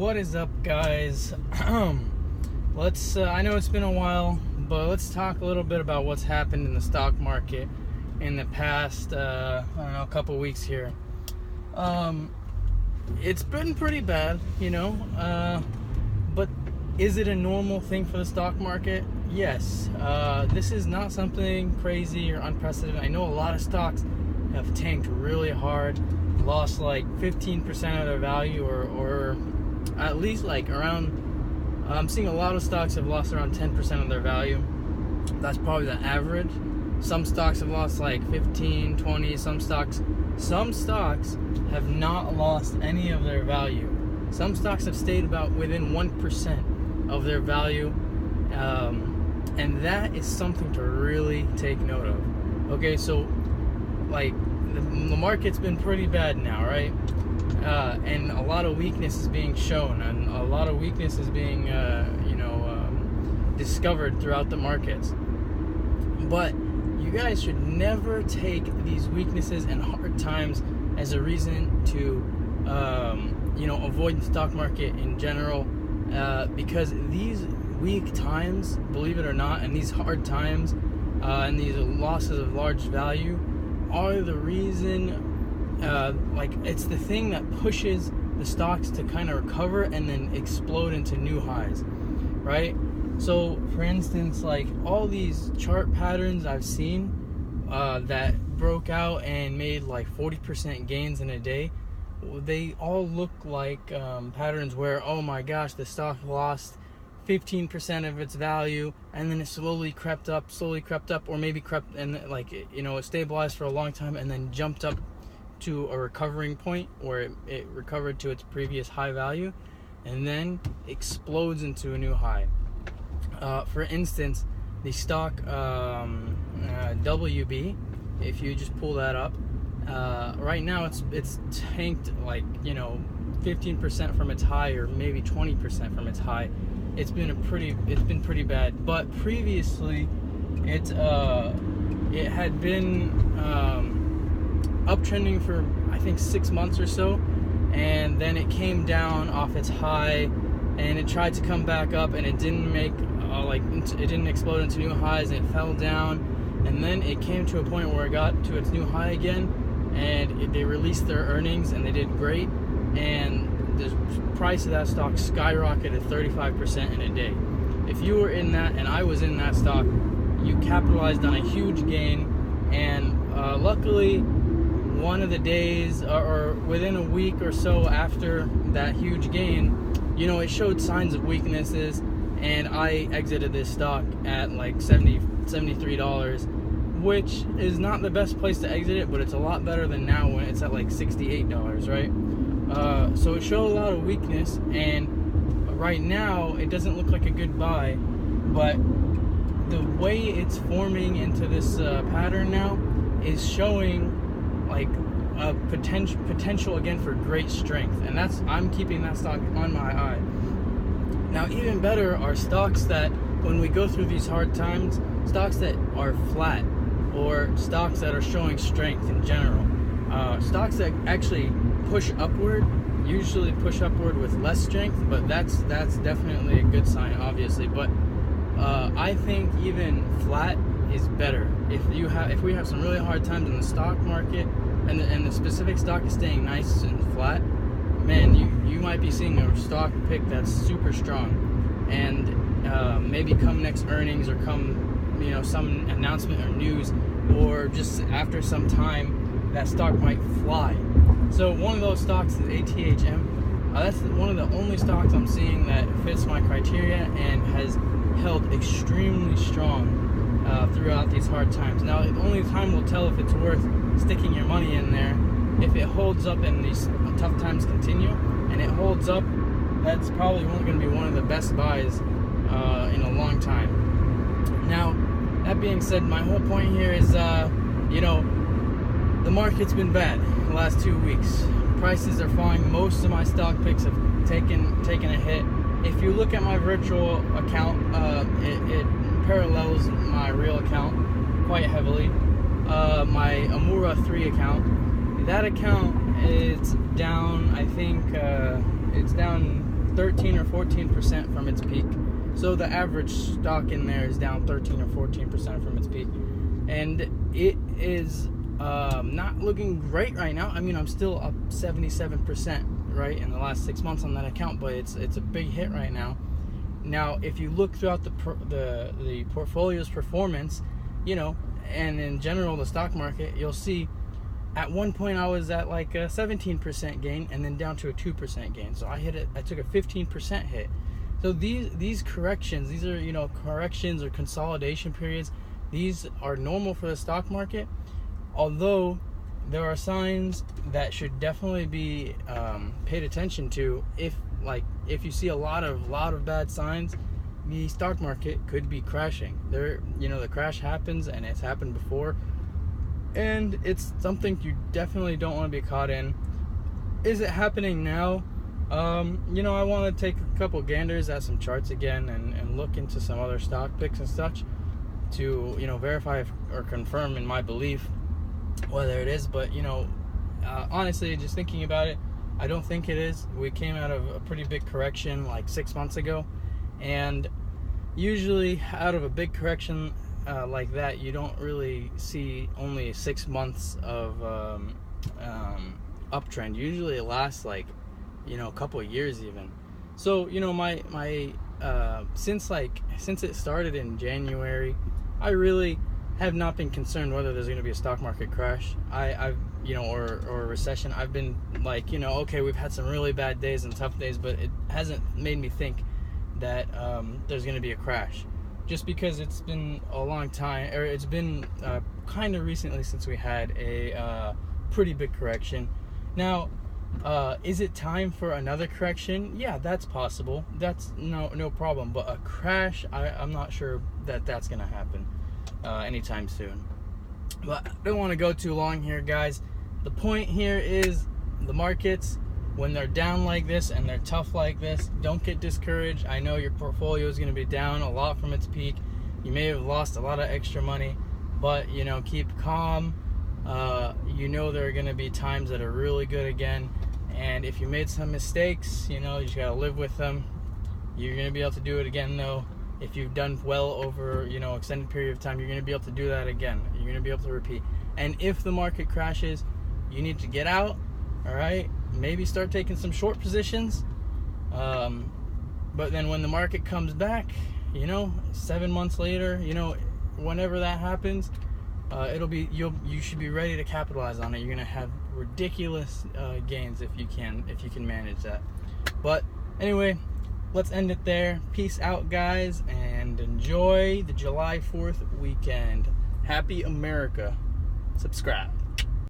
What is up, guys? Let's I know it's been a while, but let's talk a little bit about what's happened in the stock market in the past I don't know, a couple weeks here. It's been pretty bad, but is it a normal thing for the stock market? Yes. This is not something crazy or unprecedented. I know a lot of stocks have tanked really hard, lost like 15% of their value, or at least like around, I'm seeing a lot of stocks have lost around 10% of their value. That's probably the average. Some stocks have lost like 15, 20. Some stocks have not lost any of their value. Some stocks have stayed about within 1% of their value. And that is something to really take note of. Okay, so like the market's been pretty bad now, right? And a lot of weakness is being shown, and a lot of weakness is being discovered throughout the markets. But you guys should never take these weaknesses and hard times as a reason to avoid the stock market in general, because these weak times, believe it or not, and these hard times and these losses of large value are the reason, it's the thing that pushes the stocks to kind of recover and then explode into new highs, right? So for instance, like all these chart patterns I've seen that broke out and made like 40% gains in a day, they all look like patterns where, oh my gosh, the stock lost 15% of its value, and then it slowly crept up, or maybe crept, and it stabilized for a long time and then jumped up to a recovering point where it recovered to its previous high value and then explodes into a new high. For instance, the stock WB, if you just pull that up, right now it's tanked 15% from its high, or maybe 20% from its high. It's been pretty bad. But previously, it had been uptrending for I think 6 months or so, and then it came down off its high, and it tried to come back up, and it didn't make it didn't explode into new highs, and it fell down, and then it came to a point where it got to its new high again, and they released their earnings, and they did great, and the price of that stock skyrocketed 35% in a day. If you were in that, and I was in that stock, you capitalized on a huge gain, and luckily, one of the days, or within a week or so after that huge gain, it showed signs of weaknesses, and I exited this stock at like $73, which is not the best place to exit it, but it's a lot better than now when it's at like $68, right? So it showed a lot of weakness, and right now it doesn't look like a good buy, but the way it's forming into this pattern now is showing like a potential again for great strength, and I'm keeping that stock on my eye. Now, even better are stocks that, when we go through these hard times, stocks that are flat, or stocks that are showing strength in general. Stocks that actually push upward, usually push upward with less strength, but that's definitely a good sign, obviously. But I think even flat is better. If we have some really hard times in the stock market, and the specific stock is staying nice and flat, man, you might be seeing a stock pick that's super strong, and maybe come next earnings, or come some announcement or news, or just after some time, that stock might fly. So one of those stocks is ATHM. That's one of the only stocks I'm seeing that fits my criteria and has held extremely strong throughout these hard times. Now, only time will tell if it's worth sticking your money in there. If it holds up and these tough times continue, and it holds up, that's probably going to be one of the best buys in a long time. Now, that being said, my whole point here is, the market's been bad the last 2 weeks. Prices are falling. Most of my stock picks have taken a hit. If you look at my virtual account, it parallels my real account quite heavily. My Amura 3 account, that account is down, I think it's down 13 or 14% from its peak. So the average stock in there is down 13 or 14% from its peak, and it is not looking great right now. I mean, I'm still up 77%, right, in the last 6 months on that account, but it's a big hit right now. Now, if you look throughout the portfolio's performance, you know, and in general the stock market, you'll see at one point I was at like a 17% gain and then down to a 2% gain. So I took a 15% hit. So these corrections, these are, you know, corrections or consolidation periods. These are normal for the stock market, although there are signs that should definitely be paid attention to. If you see a lot of bad signs, the stock market could be crashing. The crash happens, and it's happened before, and it's something you definitely don't want to be caught in. Is it happening now? I want to take a couple ganders at some charts again and look into some other stock picks and such to, verify or confirm in my belief whether it is. But, honestly, just thinking about it, I don't think it is. We came out of a pretty big correction like 6 months ago, and usually out of a big correction like that, you don't really see only 6 months of uptrend. Usually it lasts like a couple of years even. So my since it started in January, I really have not been concerned whether there's going to be a stock market crash. I've or a recession. I've been like, okay, we've had some really bad days and tough days, but it hasn't made me think that there's going to be a crash, just because it's been a long time, or it's been kind of recently since we had a pretty big correction. Now, is it time for another correction? Yeah, that's possible. That's no problem. But a crash, I'm not sure that's going to happen anytime soon. But I don't want to go too long here, guys. The point here is the markets, when they're down like this and they're tough like this, don't get discouraged. I know your portfolio is going to be down a lot from its peak. You may have lost a lot of extra money, but keep calm. There are going to be times that are really good again, and if you made some mistakes, you just got to live with them. You're going to be able to do it again, though. If you've done well over extended period of time, you're going to be able to do that again. You're going to be able to repeat. And if the market crashes, you need to get out. All right, maybe start taking some short positions. But then when the market comes back, 7 months later, whenever that happens, you should be ready to capitalize on it. You're gonna have ridiculous gains if you can manage that. But anyway, let's end it there. Peace out, guys, and enjoy the July 4th weekend. Happy America. Subscribe.